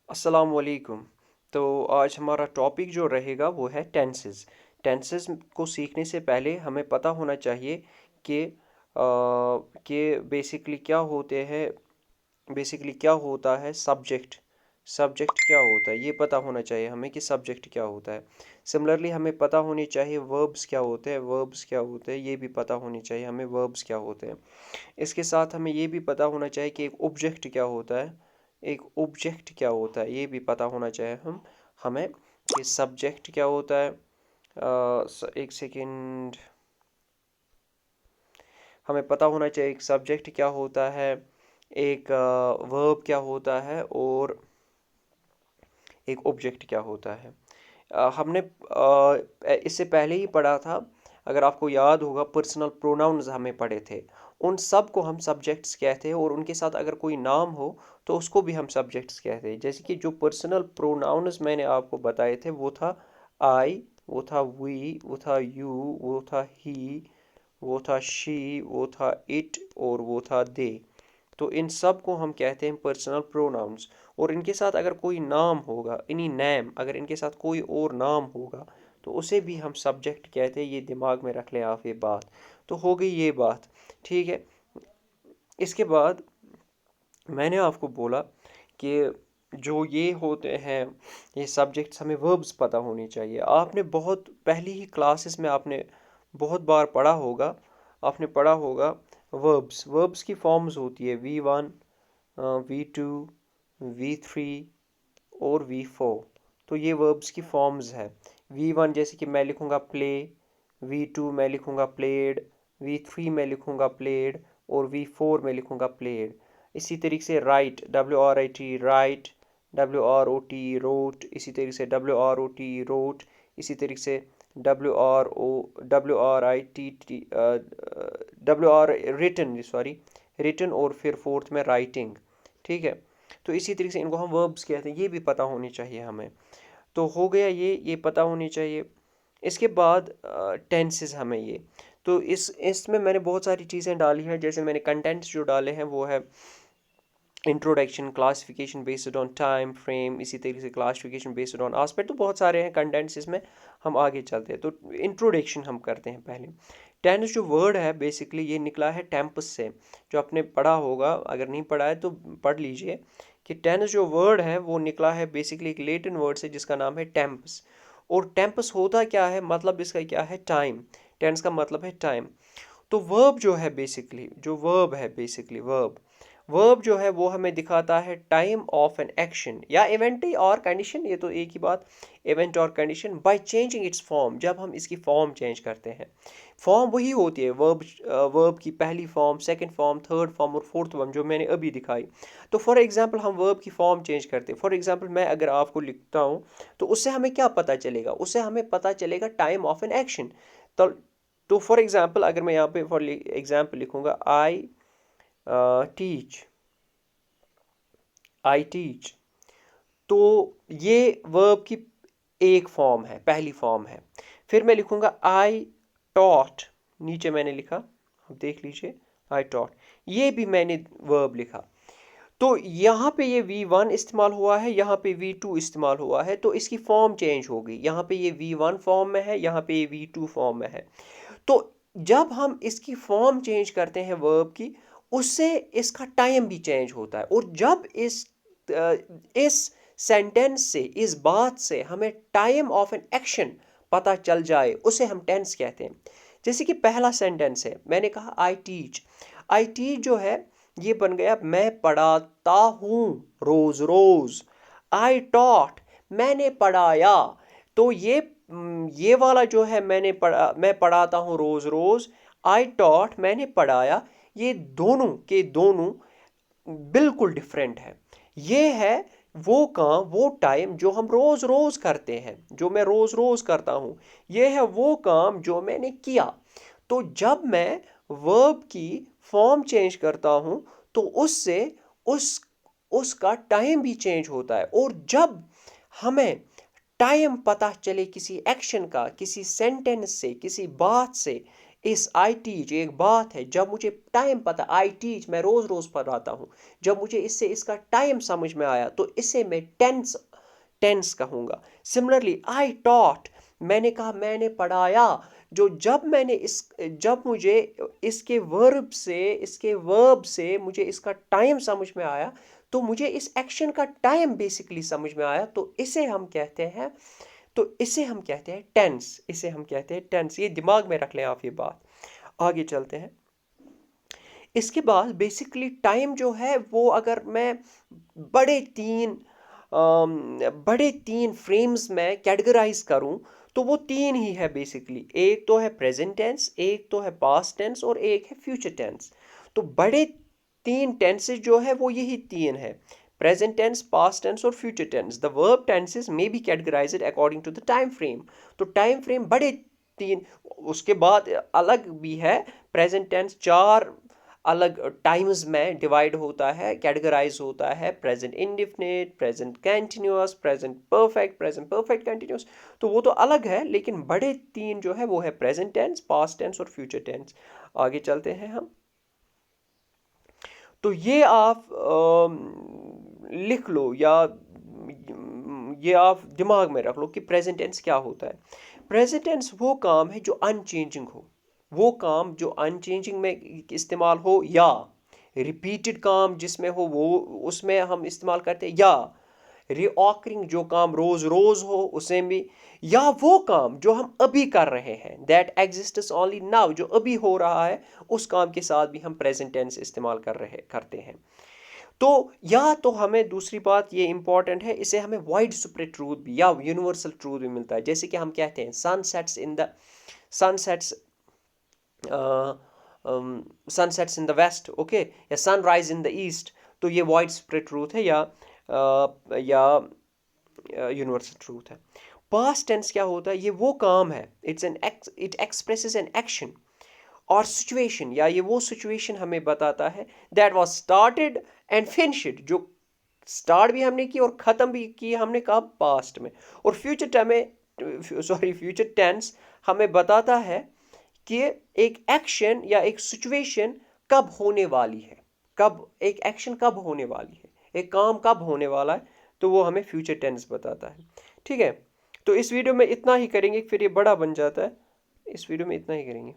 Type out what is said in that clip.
अस्सलाम वालेकुम। तो आज हमारा टॉपिक जो रहेगा वो है टेंसेस। टेंसेस को सीखने से पहले हमें पता होना चाहिए कि बेसिकली क्या होते हैं। बेसिकली क्या होता है सब्जेक्ट। सब्जेक्ट क्या होता है ये पता होना चाहिए हमें कि सब्जेक्ट क्या होता है। सिमिलरली हमें पता होनी चाहिए वर्ब्स क्या होते हैं, वर्ब्स क्या होते हैं ये भी पता होनी चाहिए हमें, वर्ब्स क्या होते हैं। इसके साथ हमें ये भी पता होना चाहिए कि एक ऑब्जेक्ट क्या होता है। एक ऑब्जेक्ट क्या होता है ये भी पता होना चाहिए हमें कि सब्जेक्ट क्या होता है। एक सेकंड। हमें पता होना चाहिए एक सब्जेक्ट क्या होता है, एक वर्ब क्या होता है और एक ऑब्जेक्ट क्या होता है। हमने इससे पहले ही पढ़ा था। अगर आपको याद होगा पर्सनल प्रोनाउंस हमें पढ़े थे। उन सब को हम सब्जेक्ट्स कहते हैं और उनके साथ अगर कोई नाम हो तो उसको भी हम सब्जेक्ट्स कहते हैं। जैसे कि जो पर्सनल प्रोनाउंस मैंने आपको बताए थे वो था आई, वो था वी, वो था यू, वो था ही, वो था शी, वो था इट और वो था दे। तो इन सब को हम कहते हैं पर्सनल प्रोनाउंस। और इनके साथ अगर कोई नाम होगा, इन्हीं नेम, अगर इनके साथ कोई और नाम होगा तो उसे भी हम सब्जेक्ट कहते हैं। ये दिमाग में रख लें आप ये बात। तो हो गई ये बात, ठीक है। इसके बाद मैंने आपको बोला कि जो ये होते हैं ये सब्जेक्ट्स, हमें वर्ब्स पता होनी चाहिए। आपने बहुत पहली ही क्लासेस में आपने बहुत बार पढ़ा होगा। आपने पढ़ा होगा वर्ब्स। वर्ब्स की फॉर्म्स होती है V1, V2, V3 और V4। तो ये वर्ब्स की फॉर्म्स है। V1 जैसे कि मैं लिखूंगा प्ले, V2 मैं लिखूंगा प्लेड, V3 मैं लिखूंगा प्लेड और V4 में लिखूंगा प्लेड। इसी तरीके से write, WRIT write, WROT wrote, इसी तरीके से WROT रोट, इसी तरीके से WR रिटन, सॉरी रिटन, और फिर फोर्थ में राइटिंग। ठीक है। तो इसी तरीके से इनको हम वर्ब्स कहते हैं, ये भी पता होनी चाहिए हमें। तो हो गया ये पता होनी चाहिए। इसके बाद टेंसेस हमें ये, तो इसमें मैंने बहुत सारी चीज़ें डाली हैं। जैसे मैंने कंटेंट्स जो डाले हैं वो है introduction, classification based on time frame, इसी तरीके से क्लासिफिकेशन बेस्ड ऑन आस्पेक्ट। तो बहुत सारे हैं कंटेंट्स इसमें। हम आगे चलते हैं तो इंट्रोडक्शन हम करते हैं पहले। टेंस जो वर्ड है बेसिकली ये निकला है टेम्पस से। जो आपने पढ़ा होगा, अगर नहीं पढ़ा है तो पढ़ लीजिए कि टेंस जो वर्ड है वो निकला है बेसिकली एक लेटिन वर्ड से जिसका नाम है टेम्पस। और टेम्पस होता क्या है, मतलब इसका क्या है, टाइम। टेंस का मतलब है टाइम। तो वर्ब जो है बेसिकली, जो वर्ब है बेसिकली, वर्ब वर्ब जो है वो हमें दिखाता है टाइम ऑफ एन एक्शन या इवेंट और कंडीशन। ये तो एक ही बात, इवेंट और condition by changing it's form, जब हम इसकी फॉर्म चेंज करते हैं। फॉर्म वही होती है वर्ब, वर्ब की पहली form, second form, third form और फोर्थ फॉर्म जो मैंने अभी दिखाई। तो फॉर एग्जांपल हम वर्ब की फॉर्म चेंज करते हैं। फॉर एग्जांपल मैं अगर आपको लिखता हूँ तो उससे हमें क्या पता चलेगा, उससे हमें पता चलेगा टाइम ऑफ एन एक्शन। तो फॉर एग्जांपल अगर मैं यहाँ पे फॉर एग्जांपल लिखूंगा आई टीच, आई टीच, तो ये वर्ब की एक फॉर्म है, पहली फॉर्म है। फिर मैं लिखूंगा आई टॉट, नीचे मैंने लिखा, आप देख लीजिए, आई टॉट, ये भी मैंने वर्ब लिखा। तो यहाँ पे ये V1 इस्तेमाल हुआ है, यहाँ पे V2 इस्तेमाल हुआ है, तो इसकी फॉर्म चेंज हो गई। यहाँ पे ये V1 फॉर्म में है, यहाँ पे ये V2 फॉर्म में है। तो जब हम इसकी फॉर्म चेंज करते हैं वर्ब की, उससे इसका टाइम भी चेंज होता है। और जब इस सेंटेंस से, इस बात से हमें टाइम ऑफ एन एक्शन पता चल जाए उसे हम टेंस कहते हैं। जैसे कि पहला सेंटेंस है, मैंने कहा आई टीच। आई टीच जो है ये बन गया मैं पढ़ाता हूँ रोज रोज। आई टॉट, मैंने पढ़ाया। तो ये वाला जो है मैं पढ़ाता हूँ रोज रोज, आई टॉट मैंने पढ़ाया, ये दोनों के दोनों बिल्कुल डिफरेंट है। ये है वो काम, वो टाइम जो हम रोज रोज करते हैं, जो मैं रोज रोज करता हूँ। ये है वो काम जो मैंने किया। तो जब मैं वर्ब की फॉर्म चेंज करता हूँ तो उससे उस उसका टाइम भी चेंज होता है। और जब हमें टाइम पता चले किसी एक्शन का, किसी सेंटेंस से, किसी बात से, इस आई टीच एक बात है, जब मुझे टाइम पता, आई टीच मैं रोज रोज पढ़ाता हूँ, जब मुझे इससे इसका टाइम समझ में आया तो इसे मैं टेंस टेंस कहूंगा। सिमिलरली आई टॉट, मैंने कहा मैंने पढ़ाया, जो जब मैंने इस जब मुझे इसके वर्ब से मुझे इसका टाइम समझ में आया, तो मुझे इस एक्शन का टाइम बेसिकली समझ में आया, तो इसे हम कहते हैं टेंस, इसे हम कहते हैं टेंस। ये दिमाग में रख लें आप ये बात। आगे चलते हैं। इसके बाद बेसिकली टाइम जो है वो, अगर मैं बड़े तीन बड़े तीन फ्रेम्स में कैटेगराइज करूं, तो वो तीन ही है बेसिकली। एक तो है प्रेजेंट टेंस, एक तो है पास्ट टेंस, और एक है फ्यूचर टेंस। तो बड़े तीन टेंसेस जो है वो यही तीन है, प्रेजेंट टेंस, पास्ट टेंस और future tense. The verb tenses may be categorised according to the time frame. तो टाइम फ्रेम बड़े तीन, उसके बाद अलग भी है। प्रेजेंट टेंस चार अलग टाइम्स में डिवाइड होता है, कैटेगराइज होता है। Present indefinite, present continuous, present perfect continuous. तो वो तो अलग है, लेकिन बड़े तीन जो है वो है प्रेजेंट टेंस, पास्ट टेंस और फ्यूचर टेंस। आगे चलते हैं हम। तो ये आप लिख लो, या ये आप दिमाग में रख लो कि प्रेजेंट टेंस क्या होता है। प्रेजेंट टेंस वो काम है जो अनचेंजिंग हो, वो काम जो अनचेंजिंग में इस्तेमाल हो, या रिपीटेड काम जिसमें हो वो उसमें हम इस्तेमाल करते हैं, या रिऑकरिंग जो काम रोज रोज हो उसे भी, या वो काम जो हम अभी कर रहे हैं, दैट एग्जिस्ट्स ओनली नाउ, जो अभी हो रहा है, उस काम के साथ भी हम प्रेजेंट टेंस इस्तेमाल करते हैं। तो या तो हमें दूसरी बात ये इंपॉर्टेंट है, इसे हमें वाइड स्प्रेड ट्रूथ भी या यूनिवर्सल ट्रूथ भी मिलता है। जैसे कि हम कहते हैं sunsets sunsets in the west, okay, या सनराइज इन द ईस्ट। तो ये वाइड स्प्रेड ट्रूथ है, या यूनिवर्सल ट्रूथ है। पास्ट टेंस क्या होता है? ये वो काम है, इट एक्सप्रेसेस एन एक्शन और सिचुएशन, या ये वो सिचुएशन हमें बताता है that was started and finished, जो स्टार्ट भी हमने की और ख़त्म भी की हमने कब? पास्ट में। और फ्यूचर टेंस हमें बताता है कि एक एक्शन या एक सिचुएशन कब होने वाली है, कब एक एक्शन कब होने वाली है, एक काम कब होने वाला है, तो वो हमें फ्यूचर टेंस बताता है। ठीक है, तो इस वीडियो में इतना ही करेंगे, फिर ये बड़ा बन जाता है। इस वीडियो में इतना ही करेंगे।